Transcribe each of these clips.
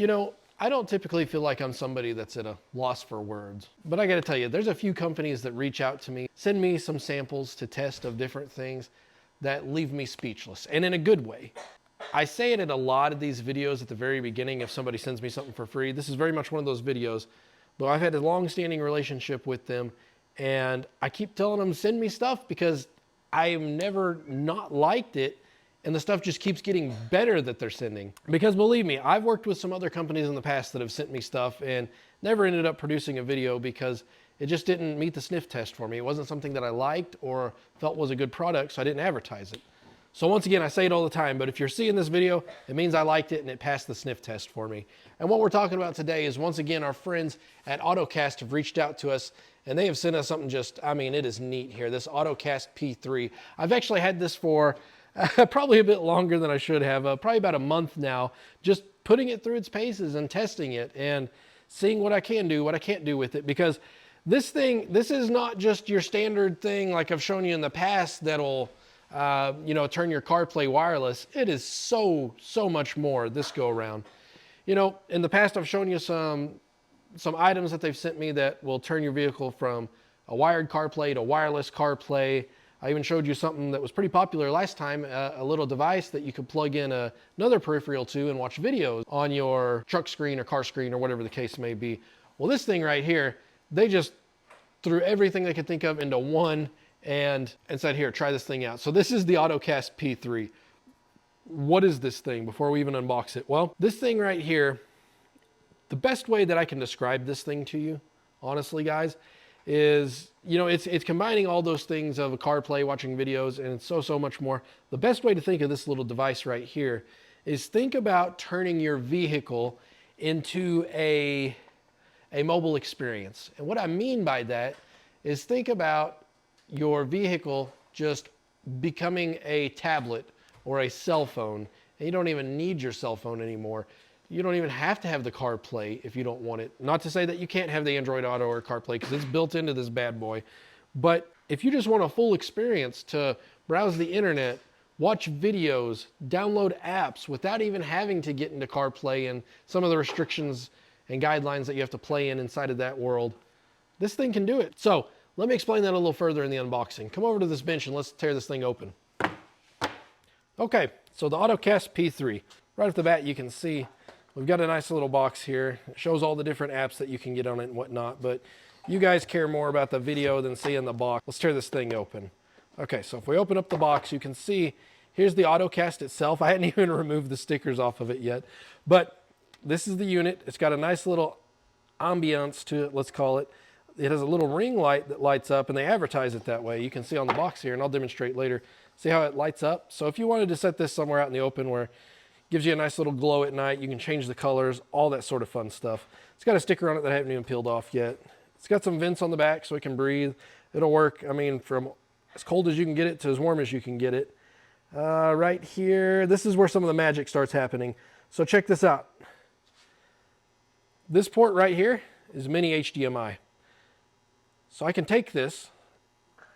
You know, I don't typically feel like I'm somebody that's at a loss for words, but I gotta tell you, there's a few companies that reach out to me, send me some samples to test of different things that leave me speechless, and in a good way. I say it in a lot of these videos at the very beginning if somebody sends me something for free. This is very much one of those videos, but I've had a long-standing relationship with them, and I keep telling them, send me stuff, because I've never not liked it, and the stuff just keeps getting better that they're sending. Because believe me, I've worked with some other companies in the past that have sent me stuff and never ended up producing a video because it just didn't meet the sniff test for me. It wasn't something that I liked or felt was a good product, so I didn't advertise it. So once again, I say it all the time, but if you're seeing this video, it means I liked it and it passed the sniff test for me. And what we're talking about today is, once again, our friends at AutoCast have reached out to us, and they have sent us something just, I mean, it is neat here, this AutoCast P3. I've actually had this for probably a bit longer than I should have, probably about a month now, just putting it through its paces and testing it and seeing what I can do, what I can't do with it. Because this is not just your standard thing like I've shown you in the past that'll, you know, turn your CarPlay wireless. It is so much more this go around. You know, in the past I've shown you some items that they've sent me that will turn your vehicle from a wired CarPlay to wireless CarPlay. I even showed you something that was pretty popular last time, a little device that you could plug in another peripheral to and watch videos on your truck screen or car screen or whatever the case may be. Well, this thing right here, they just threw everything they could think of into one and said, here, try this thing out. So this is the AutoCast P3. What is this thing before we even unbox it? Well, this thing right here, the best way that I can describe this thing to you, honestly, guys, is, you know, it's combining all those things of a CarPlay, watching videos, and it's so much more. The best way to think of this little device right here is think about turning your vehicle into a mobile experience. And what I mean by that is, think about your vehicle just becoming a tablet or a cell phone, and you don't even need your cell phone anymore. You don't even have to have the CarPlay if you don't want it. Not to say that you can't have the Android Auto or CarPlay, because it's built into this bad boy. But if you just want a full experience to browse the internet, watch videos, download apps without even having to get into CarPlay and some of the restrictions and guidelines that you have to play inside of that world, this thing can do it. So let me explain that a little further in the unboxing. Come over to this bench and let's tear this thing open. Okay, so the AutoCast P3. Right off the bat, you can see we've got a nice little box here. It shows all the different apps that you can get on it and whatnot, but you guys care more about the video than seeing the box. Let's tear this thing open. Okay, so if we open up the box, you can see here's the AutoCast itself. I hadn't even removed the stickers off of it yet, but this is the unit. It's got a nice little ambiance to it, let's call it. It has a little ring light that lights up, and they advertise it that way. You can see on the box here, and I'll demonstrate later. See how it lights up? So if you wanted to set this somewhere out in the open where gives you a nice little glow at night, you can change the colors, all that sort of fun stuff. It's got a sticker on it that I haven't even peeled off yet. It's got some vents on the back so it can breathe. It'll work, I mean, from as cold as you can get it to as warm as you can get it. Right here, this is where some of the magic starts happening. So check this out. This port right here is mini HDMI. So I can take this,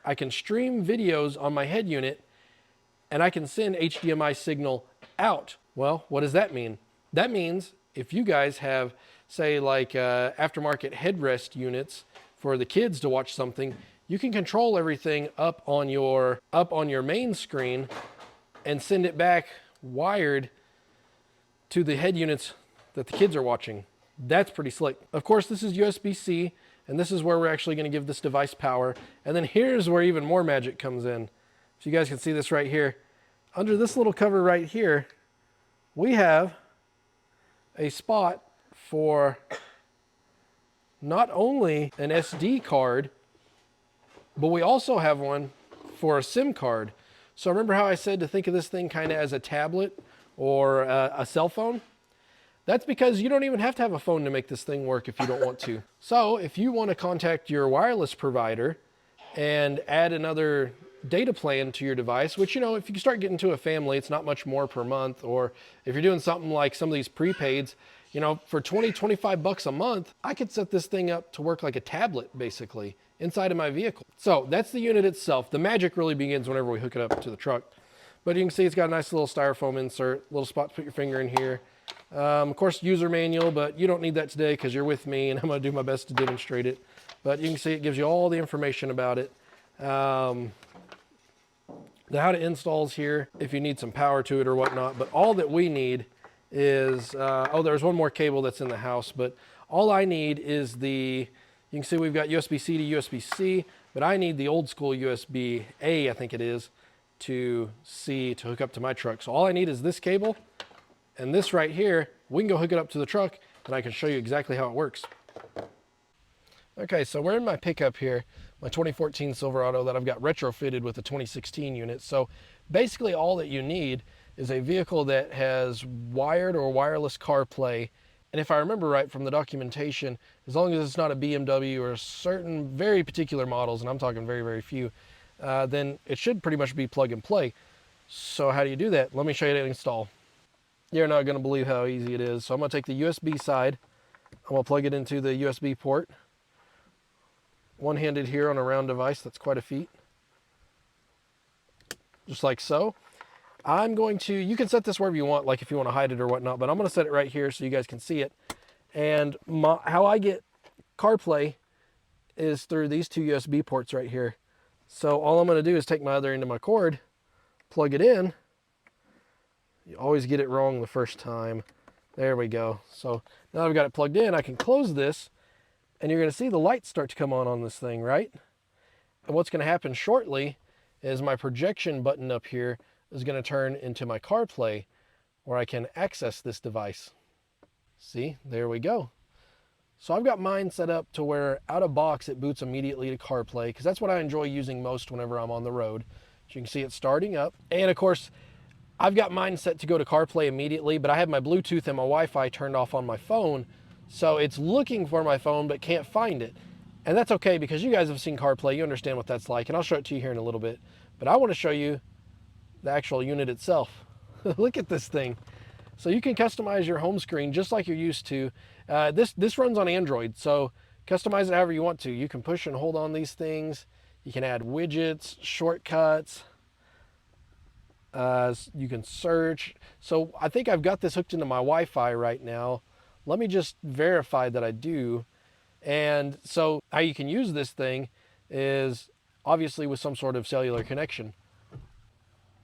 I can stream videos on my head unit, and I can send HDMI signal out. Well, what does that mean? That means if you guys have, say, like aftermarket headrest units for the kids to watch something, you can control everything up on your main screen and send it back wired to the head units that the kids are watching. That's pretty slick. Of course, this is USB-C, and this is where we're actually going to give this device power. And then here's where even more magic comes in. So you guys can see this right here. Under this little cover right here, we have a spot for not only an SD card, but we also have one for a SIM card. So remember how I said to think of this thing kind of as a tablet or a cell phone? That's because you don't even have to have a phone to make this thing work if you don't want to. So if you want to contact your wireless provider and add another data plan to your device, which, you know, if you start getting to a family, it's not much more per month. Or if you're doing something like some of these prepaids, you know, for 20, 25 bucks a month, I could set this thing up to work like a tablet, basically, inside of my vehicle. So that's the unit itself. The magic really begins whenever we hook it up to the truck. But you can see it's got a nice little styrofoam insert, little spot to put your finger in here. Of course, user manual, but you don't need that today because you're with me and I'm going to do my best to demonstrate it. But you can see it gives you all the information about it. The how to installs here if you need some power to it or whatnot. But all that we need is, oh, there's one more cable that's in the house, but all I need is you can see we've got USB-C to USB-C, but I need the old school USB-A, I think it is, to C to hook up to my truck. So all I need is this cable and this right here. We can go hook it up to the truck and I can show you exactly how it works. Okay, so we're in my pickup here, my 2014 Silverado that I've got retrofitted with a 2016 unit. So basically all that you need is a vehicle that has wired or wireless CarPlay. And if I remember right from the documentation, as long as it's not a BMW or certain very particular models, and I'm talking very, very few, then it should pretty much be plug and play. So how do you do that? Let me show you how to install. You're not going to believe how easy it is. So I'm going to take the USB side. I'm going to plug it into the USB port. One-handed here on a round device. That's quite a feat. Just like so. I'm going to, you can set this wherever you want, like if you want to hide it or whatnot, but I'm going to set it right here so you guys can see it. And how I get CarPlay is through these two USB ports right here. So all I'm going to do is take my other end of my cord, plug it in. You always get it wrong the first time. There we go. So now I've got it plugged in, I can close this, and you're going to see the lights start to come on this thing, right? And what's going to happen shortly is my projection button up here is going to turn into my CarPlay, where I can access this device. See, there we go. So I've got mine set up to where out of box it boots immediately to CarPlay, because that's what I enjoy using most whenever I'm on the road. So you can see it starting up. And of course, I've got mine set to go to CarPlay immediately, but I have my Bluetooth and my Wi-Fi turned off on my phone. So it's looking for my phone, but can't find it. And that's okay, because you guys have seen CarPlay. You understand what that's like, and I'll show it to you here in a little bit. But I want to show you the actual unit itself. Look at this thing. So you can customize your home screen just like you're used to. This runs on Android, so customize it however you want to. You can push and hold on these things. You can add widgets, shortcuts. You can search. So I think I've got this hooked into my Wi-Fi right now. Let me just verify that I do. And so how you can use this thing is obviously with some sort of cellular connection.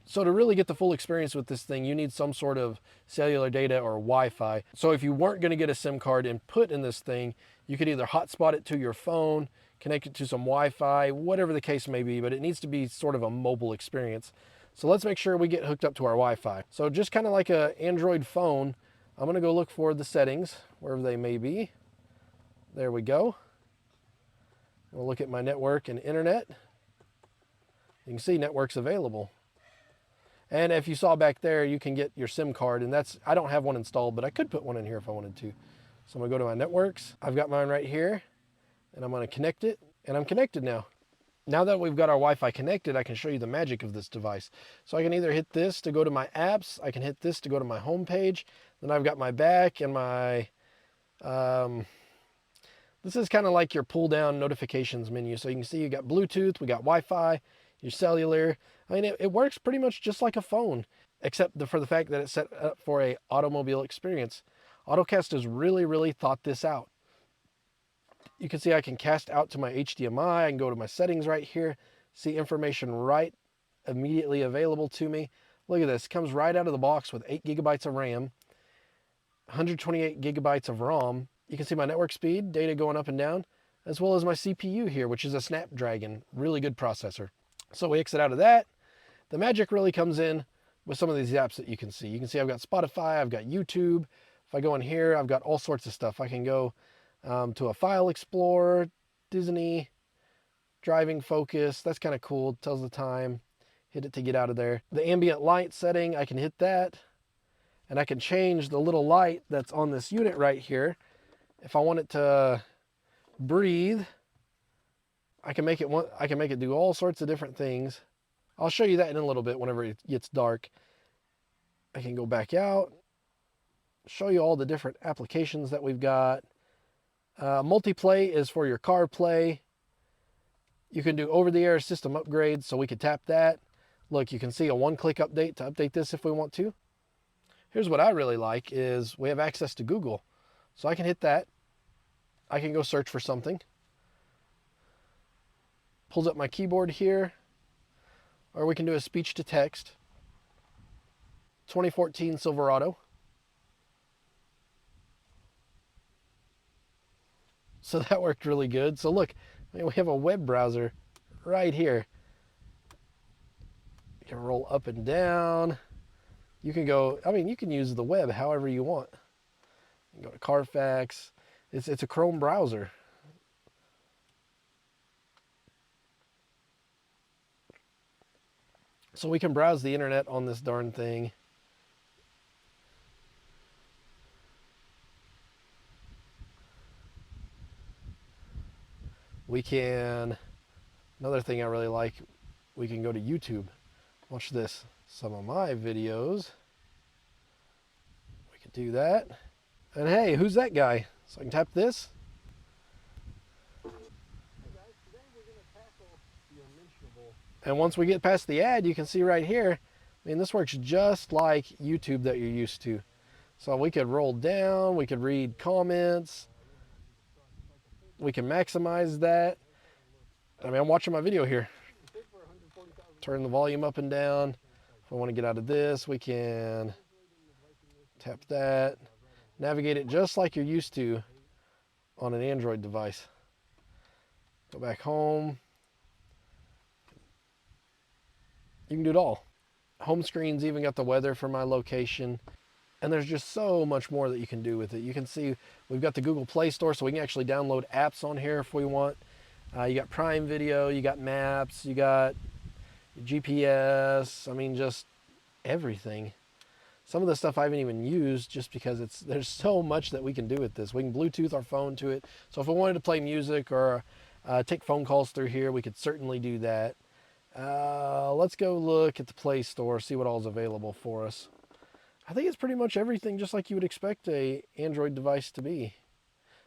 So to really get the full experience with this thing, you need some sort of cellular data or Wi-Fi. So if you weren't going to get a SIM card and put in this thing, you could either hotspot it to your phone, connect it to some Wi-Fi, whatever the case may be, but it needs to be sort of a mobile experience. So let's make sure we get hooked up to our Wi-Fi. So just kind of like an Android phone, I'm going to go look for the settings, wherever they may be. There we go. We'll look at my network and internet. You can see network's available. And if you saw back there, you can get your SIM card, and I don't have one installed, but I could put one in here if I wanted to. So I'm gonna go to my networks. I've got mine right here, and I'm gonna connect it, and I'm connected now. Now that we've got our Wi-Fi connected, I can show you the magic of this device. So I can either hit this to go to my apps, I can hit this to go to my home page, then I've got my back and my, this is kind of like your pull down notifications menu. So you can see you got Bluetooth, we got Wi-Fi, your cellular. I mean, it works pretty much just like a phone, except for the fact that it's set up for a automobile experience. AutoCast has really, really thought this out. You can see I can cast out to my HDMI. I can go to my settings right here, see information right immediately available to me. Look at this, it comes right out of the box with 8 gigabytes of RAM, 128 gigabytes of ROM. You can see my network speed, data going up and down, as well as my CPU here, which is a Snapdragon, really good processor. So we exit out of that. The magic really comes in with some of these apps that you can see. You can see I've got Spotify, I've got YouTube. If I go in here, I've got all sorts of stuff. I can go to a file explorer, Disney, driving focus. That's kind of cool. It tells the time. Hit it to get out of there. The ambient light setting, I can hit that. And I can change the little light that's on this unit right here. If I want it to breathe, I can make it do all sorts of different things. I'll show you that in a little bit whenever it gets dark. I can go back out, show you all the different applications that we've got. Multiplay is for your CarPlay. You can do over-the-air system upgrades, so we could tap that. Look, you can see a one-click update to update this if we want to. Here's what I really like is we have access to Google. So I can hit that. I can go search for something. Pulls up my keyboard here. Or we can do a speech to text. 2014 Silverado. So that worked really good. So look, we have a web browser right here. You can roll up and down. You can go, I mean, you can use the web however you want. You can go to Carfax. It's a Chrome browser. So we can browse the internet on this darn thing. We can, another thing I really like, we can go to YouTube. Watch this. Some of my videos. We could do that. And hey, who's that guy? So I can tap this. And once we get past the ad, you can see right here, I mean, this works just like YouTube that you're used to. So we could roll down, we could read comments, we can maximize that. I mean, I'm watching my video here. Turn the volume up and down. If I want to get out of this, we can tap that. Navigate it just like you're used to on an Android device. Go back home. You can do it all. Home screen's even got the weather for my location. And there's just so much more that you can do with it. You can see we've got the Google Play Store, so we can actually download apps on here if we want. You got Prime Video, you got Maps, you got GPS. I mean, just everything. Some of the stuff I haven't even used just because there's so much that we can do with this. We can Bluetooth our phone to it. So if we wanted to play music or take phone calls through here, we could certainly do that. Let's go look at the Play Store, see what all's available for us. I think it's pretty much everything just like you would expect a Android device to be.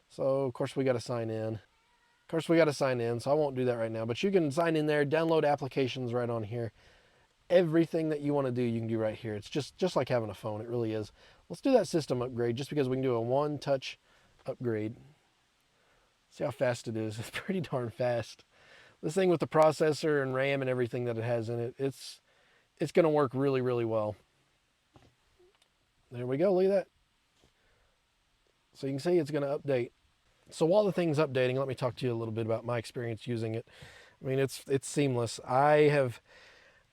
So of course we got to sign in. So I won't do that right now, but you can sign in there, download applications right on here. Everything that you want to do, you can do right here. It's just like having a phone, it really is. Let's do that system upgrade just because we can do a one-touch upgrade. See how fast it is. It's pretty darn fast. This thing with the processor and RAM and everything that it has in it, it's going to work really, really well. There we go, look at that. So you can see it's going to update. So while the thing's updating, let me talk to you a little bit about my experience using it. I mean, it's seamless. I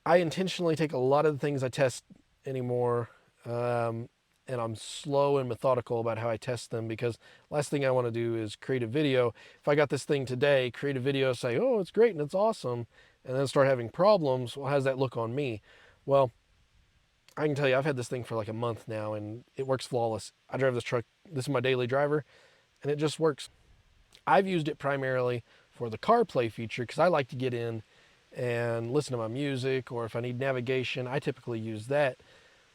intentionally take a lot of the things I test anymore, and I'm slow and methodical about how I test them, because last thing I want to do is create a video. If I got this thing today, create a video, say, oh, it's great and it's awesome, and then start having problems, well, how does that look on me? Well, I can tell you, I've had this thing for like a month now, and it works flawless. I drive this truck, this is my daily driver, and it just works. I've used it primarily for the CarPlay feature because I like to get in and listen to my music, or if I need navigation, I typically use that.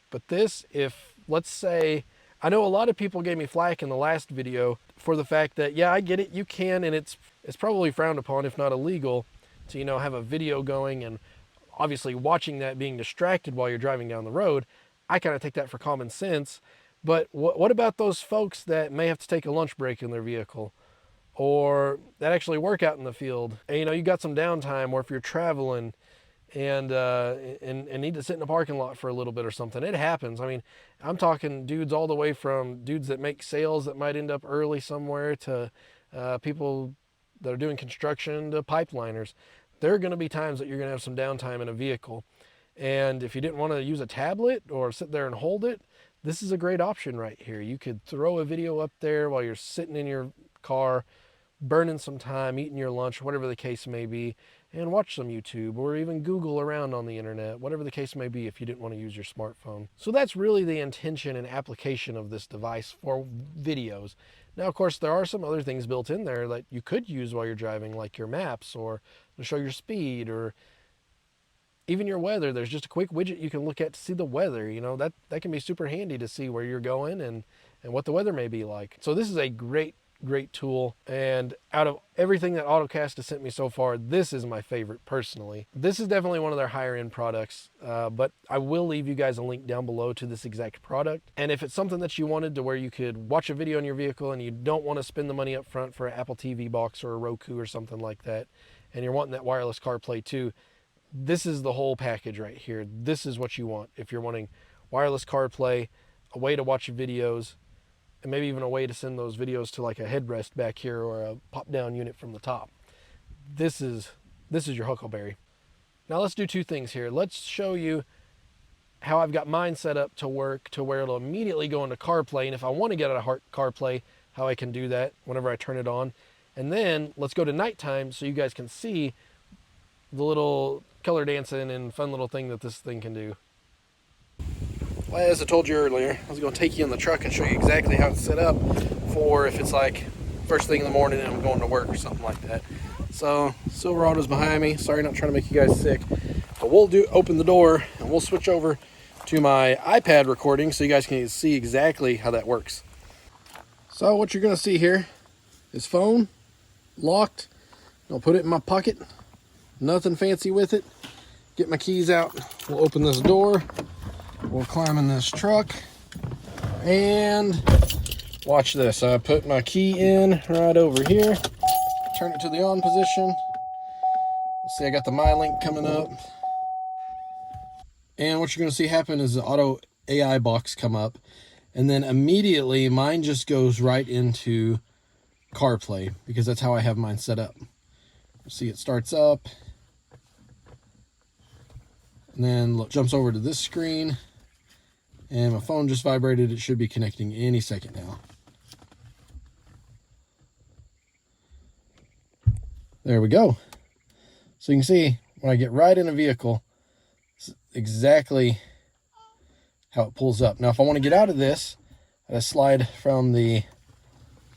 But this, if, let's say, I know a lot of people gave me flack in the last video for the fact that, yeah, I get it, you can, and it's probably frowned upon, if not illegal, to, have a video going and obviously watching that, being distracted while you're driving down the road. I kind of take that for common sense. But what about those folks that may have to take a lunch break in their vehicle, or that actually work out in the field? And, you got some downtime, or if you're traveling and need to sit in a parking lot for a little bit or something. It happens. I mean, I'm talking dudes all the way from dudes that make sales that might end up early somewhere to people that are doing construction to pipeliners. There are going to be times that you're going to have some downtime in a vehicle. And if you didn't want to use a tablet or sit there and hold it, this is a great option right here. You could throw a video up there while you're sitting in your car, burning some time, eating your lunch, whatever the case may be, and watch some YouTube or even Google around on the internet, whatever the case may be if you didn't want to use your smartphone. So that's really the intention and application of this device for videos. Now, of course, there are some other things built in there that you could use while you're driving, like your maps or to show your speed, or even your weather. There's just a quick widget you can look at to see the weather. That can be super handy to see where you're going and what the weather may be like. So this is a great great tool. And out of everything that AutoCast has sent me so far, this is my favorite personally. This is definitely one of their higher end products, but I will leave you guys a link down below to this exact product. And if it's something that you wanted to where you could watch a video on your vehicle and you don't want to spend the money up front for an Apple TV box or a Roku or something like that, and you're wanting that wireless CarPlay too, this is the whole package right here. This is what you want if you're wanting wireless CarPlay, a way to watch videos, and maybe even a way to send those videos to like a headrest back here or a pop-down unit from the top. This is your huckleberry. Now let's do two things here. Let's show you how I've got mine set up to work to where it'll immediately go into CarPlay, and if I want to get out of CarPlay, how I can do that whenever I turn it on. And then let's go to nighttime so you guys can see the little color dancing and fun little thing that this thing can do. Well, as I told you earlier, I was going to take you in the truck and show you exactly how it's set up for if it's like first thing in the morning and I'm going to work or something like that. So Silverado's behind me. Sorry, not trying to make you guys sick, but we'll open the door and we'll switch over to my iPad recording so you guys can see exactly how that works. So what you're going to see here is phone locked. I'll put it in my pocket. Nothing fancy with it. Get my keys out. We'll open this door. We'll climb in this truck. And watch this. I put my key in right over here. Turn it to the on position. See, I got the MyLink coming up. And what you're going to see happen is the auto AI box come up. And then immediately mine just goes right into CarPlay because that's how I have mine set up. See, it starts up. And then jumps over to this screen, and my phone just vibrated. It should be connecting any second now. There we go. So you can see when I get right in a vehicle, it's exactly how it pulls up. Now, if I want to get out of this, I slide from the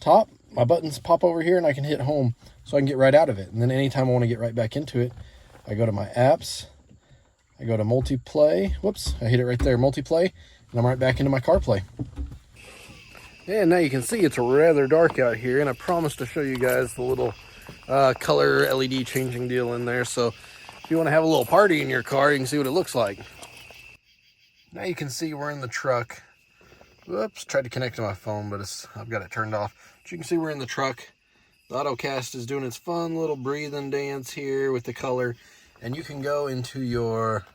top, my buttons pop over here, and I can hit home so I can get right out of it. And then anytime I want to get right back into it, I go to my apps. I go to multiplay. Whoops, I hit it right there, multiplay, and I'm right back into my CarPlay. And now you can see it's rather dark out here, and I promised to show you guys the little color LED changing deal in there. So if you want to have a little party in your car, you can see what it looks like. Now you can see we're in the truck. Whoops, tried to connect to my phone, but I've got it turned off. But you can see we're in the truck. The AutoCast is doing its fun little breathing dance here with the color. And you can go into your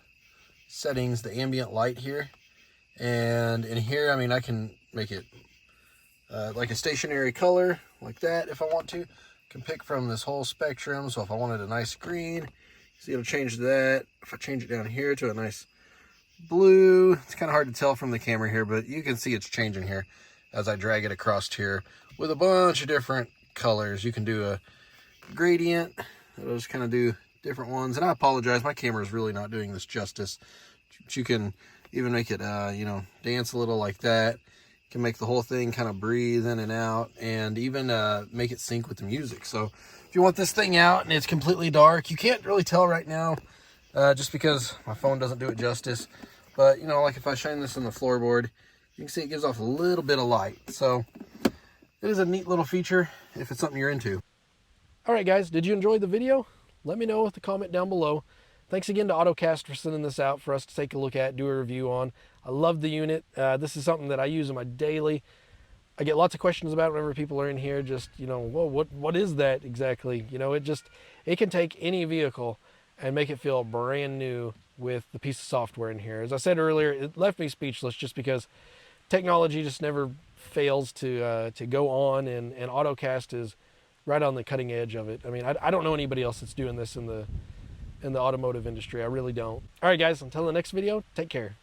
settings, the ambient light here. And in here, I mean, I can make it like a stationary color like that if I want to. I can pick from this whole spectrum. So if I wanted a nice green, see, it'll change that. If I change it down here to a nice blue, it's kind of hard to tell from the camera here, but you can see it's changing here as I drag it across here with a bunch of different colors. You can do a gradient. It'll just kind of do different ones, and I apologize, my camera is really not doing this justice. But you can even make it you know, dance a little like that. You can make the whole thing kind of breathe in and out, and even make it sync with the music. So if you want this thing out and it's completely dark, you can't really tell right now just because my phone doesn't do it justice, but you know, like if I shine this on the floorboard, you can see it gives off a little bit of light. So it is a neat little feature if it's something you're into. All right guys, did you enjoy the video? Let me know with a comment down below. Thanks again to AutoCast for sending this out for us to take a look at, do a review on. I love the unit. This is something that I use in my daily. I get lots of questions about it whenever people are in here. Just, you know, whoa, what is that exactly? You know, it can take any vehicle and make it feel brand new with the piece of software in here. As I said earlier, it left me speechless just because technology just never fails to go on, and AutoCast is right on the cutting edge of it. I mean, I don't know anybody else that's doing this in the automotive industry. I really don't. All right, guys, until the next video, take care.